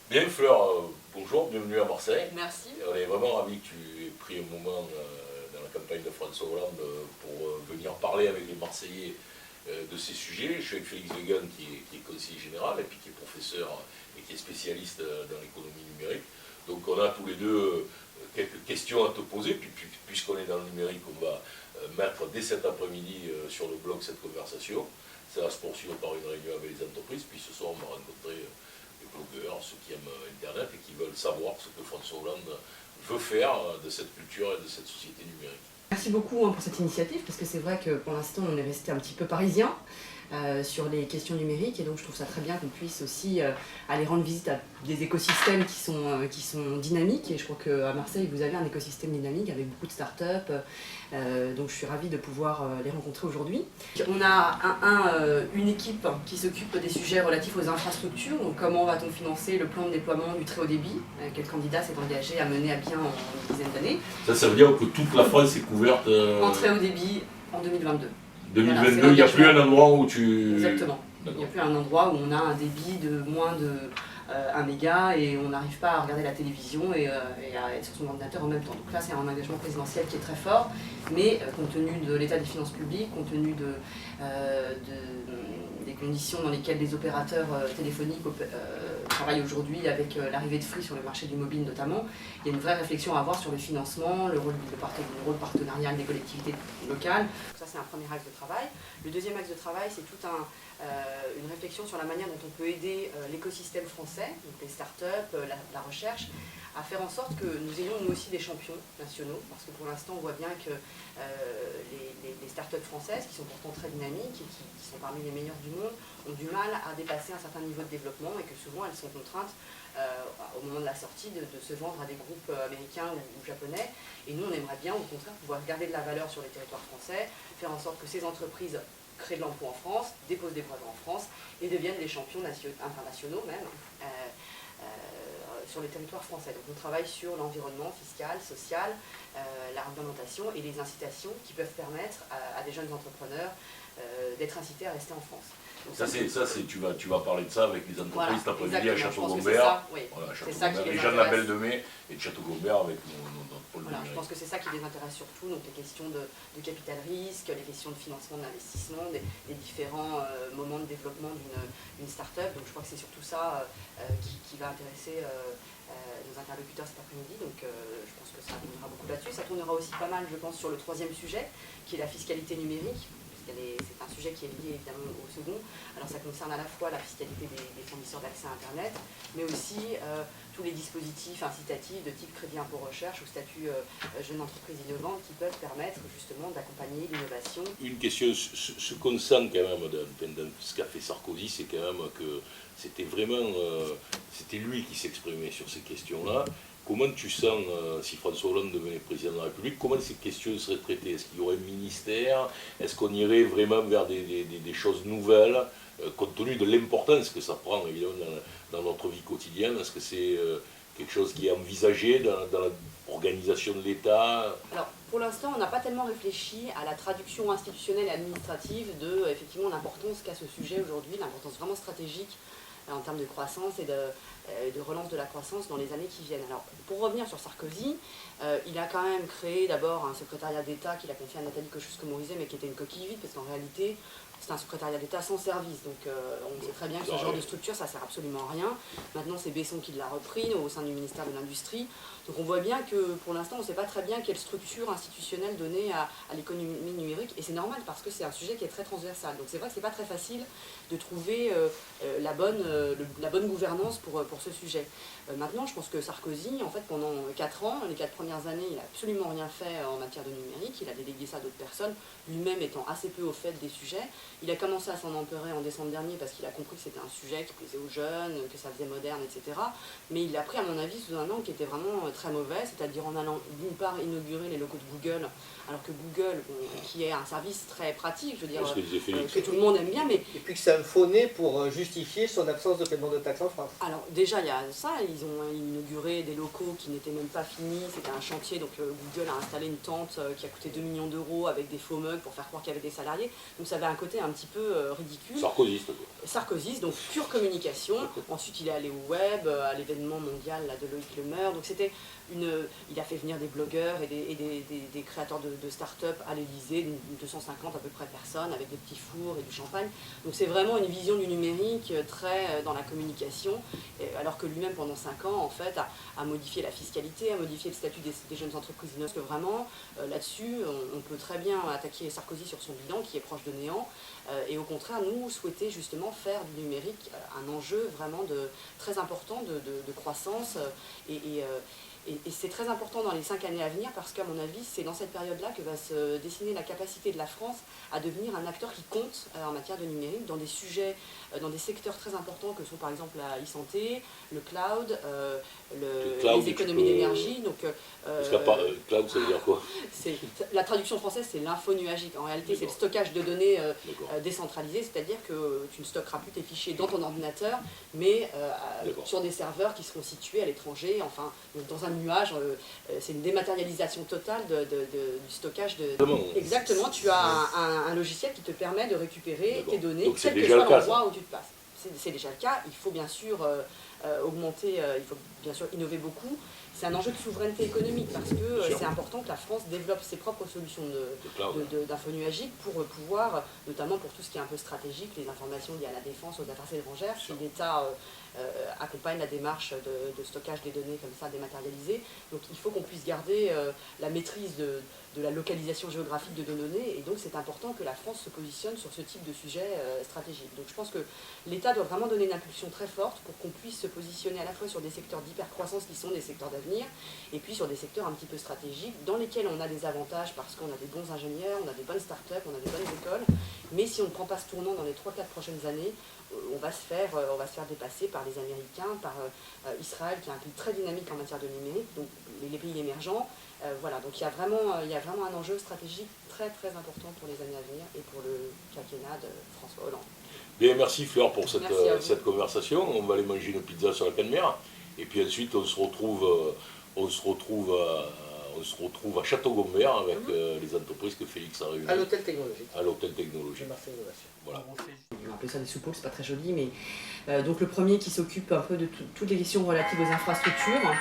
Bien, Fleur, bonjour, bienvenue à Marseille. Merci. On est vraiment ravis que tu aies pris un moment dans la campagne de François Hollande pour venir parler avec les Marseillais de ces sujets. Je suis avec Félix Weygand qui est conseiller général et puis qui est professeur et qui est spécialiste dans l'économie numérique. Donc on a tous les deux quelques questions à te poser, puis puisqu'on est dans le numérique, on va mettre dès cet après-midi sur le blog cette conversation. Ça va se poursuivre par une réunion avec les entreprises, puis ce soir on va rencontrer les blogueurs, ceux qui aiment Internet et qui veulent savoir ce que François Hollande veut faire de cette culture et de cette société numérique. Merci beaucoup pour cette initiative, parce que c'est vrai que pour l'instant on est resté un petit peu parisien sur les questions numériques, et donc je trouve ça très bien qu'on puisse aussi aller rendre visite à des écosystèmes qui sont dynamiques, et je crois qu'à Marseille vous avez un écosystème dynamique avec beaucoup de startups, donc je suis ravie de pouvoir les rencontrer aujourd'hui. On a une équipe qui s'occupe des sujets relatifs aux infrastructures, donc comment va-t-on financer le plan de déploiement du très haut débit, que le candidat s'est engagé à mener à bien en une dizaine d'années. Ça veut dire que toute la France est couverte en très haut débit en 2022. 2022, voilà, il n'y a plus un endroit où tu... Exactement. Il n'y a plus un endroit où on a un débit de moins de 1 méga et on n'arrive pas à regarder la télévision et à être sur son ordinateur en même temps. Donc là, c'est un engagement présidentiel qui est très fort, mais compte tenu de l'état des finances publiques, compte tenu des conditions dans lesquelles les opérateurs téléphoniques travaillent aujourd'hui avec l'arrivée de Free sur le marché du mobile notamment, il y a une vraie réflexion à avoir sur le financement, le rôle partenarial des collectivités locales. Ça, c'est un premier axe de travail. Le deuxième axe de travail, c'est toute une réflexion sur la manière dont on peut aider l'écosystème français, donc les startups, la recherche, à faire en sorte que nous ayons nous aussi des champions nationaux, parce que pour l'instant on voit bien que les startups françaises, qui sont pourtant très dynamiques et qui sont parmi les meilleures du monde, ont du mal à dépasser un certain niveau de développement et que souvent elles sont contraintes au moment de la sortie de se vendre à des groupes américains ou japonais. Et nous on aimerait bien au contraire pouvoir garder de la valeur sur les territoires français, faire en sorte que ces entreprises créent de l'emploi en France, déposent des brevets en France et deviennent des champions internationaux même sur les territoires français. Donc on travaille sur l'environnement fiscal, social, la réglementation et les incitations qui peuvent permettre à des jeunes entrepreneurs d'être incités à rester en France. Donc tu vas parler de ça avec les entreprises cet après-midi à Château-Gombert. Les gens de la Belle de Mai et de Château-Gombert avec notre pôle voilà, je pense que c'est ça qui les intéresse surtout, donc les questions de capital risque, les questions de financement d'investissement, des différents moments de développement d'une start-up. Donc je crois que c'est surtout ça qui va intéresser nos interlocuteurs cet après-midi. Donc je pense que ça tournera beaucoup là-dessus. Ça tournera aussi pas mal, je pense, sur le troisième sujet, qui est la fiscalité numérique. C'est un sujet qui est lié évidemment au second. Alors ça concerne à la fois la fiscalité des fournisseurs d'accès à Internet, mais aussi tous les dispositifs incitatifs de type crédit impôt recherche ou statut jeune entreprise innovante qui peuvent permettre justement d'accompagner l'innovation. Une question, ce qu'on sent quand même dans ce qu'a fait Sarkozy, c'est quand même que c'était vraiment, c'était lui qui s'exprimait sur ces questions-là. Comment tu sens, si François Hollande devenait président de la République, comment ces questions seraient traitées? Est-ce qu'il y aurait un ministère? Est-ce qu'on irait vraiment vers des choses nouvelles, compte tenu de l'importance que ça prend évidemment dans notre vie quotidienne? Est-ce que c'est quelque chose qui est envisagé dans l'organisation de l'État? Alors, pour l'instant, on n'a pas tellement réfléchi à la traduction institutionnelle et administrative de effectivement l'importance qu'a ce sujet aujourd'hui, l'importance vraiment stratégique en termes de croissance et de relance de la croissance dans les années qui viennent. Alors, pour revenir sur Sarkozy, il a quand même créé d'abord un secrétariat d'État qu'il a confié à Nathalie Kosciusko-Morizet, mais qui était une coquille vide, parce qu'en réalité, c'est un secrétariat d'État sans service. Donc on sait très bien que ce genre de structure, ça ne sert absolument à rien. Maintenant, c'est Besson qui l'a repris au sein du ministère de l'Industrie. Donc on voit bien que pour l'instant, on ne sait pas très bien quelle structure institutionnelle donner à l'économie numérique. Et c'est normal parce que c'est un sujet qui est très transversal. Donc c'est vrai que ce n'est pas très facile de trouver la bonne gouvernance pour ce sujet. Maintenant, je pense que Sarkozy, en fait, pendant 4 ans, les 4 premières années, il n'a absolument rien fait en matière de numérique. Il a délégué ça à d'autres personnes, lui-même étant assez peu au fait des sujets. Il a commencé à s'en empirer en décembre dernier parce qu'il a compris que c'était un sujet qui plaisait aux jeunes, que ça faisait moderne, etc. Mais il l'a pris, à mon avis, sous un angle qui était vraiment très mauvais, c'est-à-dire en allant d'une part inaugurer les locaux de Google, alors que Google, qui est un service très pratique, je veux dire, que tout le monde aime bien, mais... Et puis que c'est un faux nez pour justifier son absence de paiement de taxes en France. Alors déjà, il y a ça, ils ont inauguré des locaux qui n'étaient même pas finis, c'était un chantier, donc Google a installé une tente qui a coûté 2 millions d'euros avec des faux mugs pour faire croire qu'il y avait des salariés, donc ça avait un côté côté un petit peu ridicule. Sarkozy, Sarkozy, donc pure communication. Ensuite, il est allé au web, à l'événement mondial là, de Loïc Lemeur. Donc c'était il a fait venir des blogueurs et des créateurs de start-up à l'Élysée, 250 à peu près personnes, avec des petits fours et du champagne. Donc c'est vraiment une vision du numérique très dans la communication, alors que lui-même pendant 5 ans, en fait, a modifié la fiscalité, a modifié le statut des jeunes entreprises. Parce que vraiment, là-dessus, on peut très bien attaquer Sarkozy sur son bilan, qui est proche de néant, et au contraire, nous souhaiter justement faire du numérique un enjeu vraiment très important de croissance et c'est très important dans les 5 années à venir parce qu'à mon avis, c'est dans cette période-là que va se dessiner la capacité de la France à devenir un acteur qui compte en matière de numérique dans des sujets, dans des secteurs très importants que sont par exemple la e-santé, le cloud, les économies d'énergie. Parce que cloud, ça veut dire quoi? La traduction française, c'est l'infonuagique. En réalité, c'est le stockage de données décentralisé, c'est-à-dire que tu ne stockeras plus tes fichiers dans ton ordinateur, mais sur des serveurs qui seront situés à l'étranger, enfin, dans un nuage. C'est une dématérialisation totale du stockage de... Exactement, tu as un logiciel qui te permet de récupérer tes données, quel que soit l'endroit où tu te passes. C'est déjà le cas, il faut bien sûr augmenter, il faut bien sûr innover beaucoup. C'est un enjeu de souveraineté économique parce que c'est important que la France développe ses propres solutions d'infonuagique pour pouvoir, notamment pour tout ce qui est un peu stratégique, les informations liées à la défense, aux affaires étrangères, si l'État accompagne la démarche de stockage des données comme ça dématérialisées. Donc il faut qu'on puisse garder la maîtrise de la localisation géographique de nos données et donc c'est important que la France se positionne sur ce type de sujet stratégique. Donc je pense que l'État doit vraiment donner une impulsion très forte pour qu'on puisse se positionner à la fois sur des secteurs d'hypercroissance qui sont des secteurs d'avenir et puis sur des secteurs un petit peu stratégiques dans lesquels on a des avantages parce qu'on a des bons ingénieurs, on a des bonnes startups, on a des bonnes écoles, mais si on ne prend pas ce tournant dans les 3-4 prochaines années, on va se faire dépasser par les Américains, par Israël qui est un pays très dynamique en matière de numérique, donc les pays émergents. Voilà, donc il y a vraiment un enjeu stratégique très très important pour les années à venir et pour le quinquennat de François Hollande. Bien, merci Fleur pour cette conversation. On va aller manger une pizza sur la Canebière et puis ensuite on se retrouve à Château-Gombert avec les entreprises que Félix a réunies. À l'hôtel technologique. À l'hôtel technologique. De Marseille Innovation. Voilà. On va appeler ça des soupaules, c'est pas très joli, mais donc le premier qui s'occupe un peu de toutes les questions relatives aux infrastructures.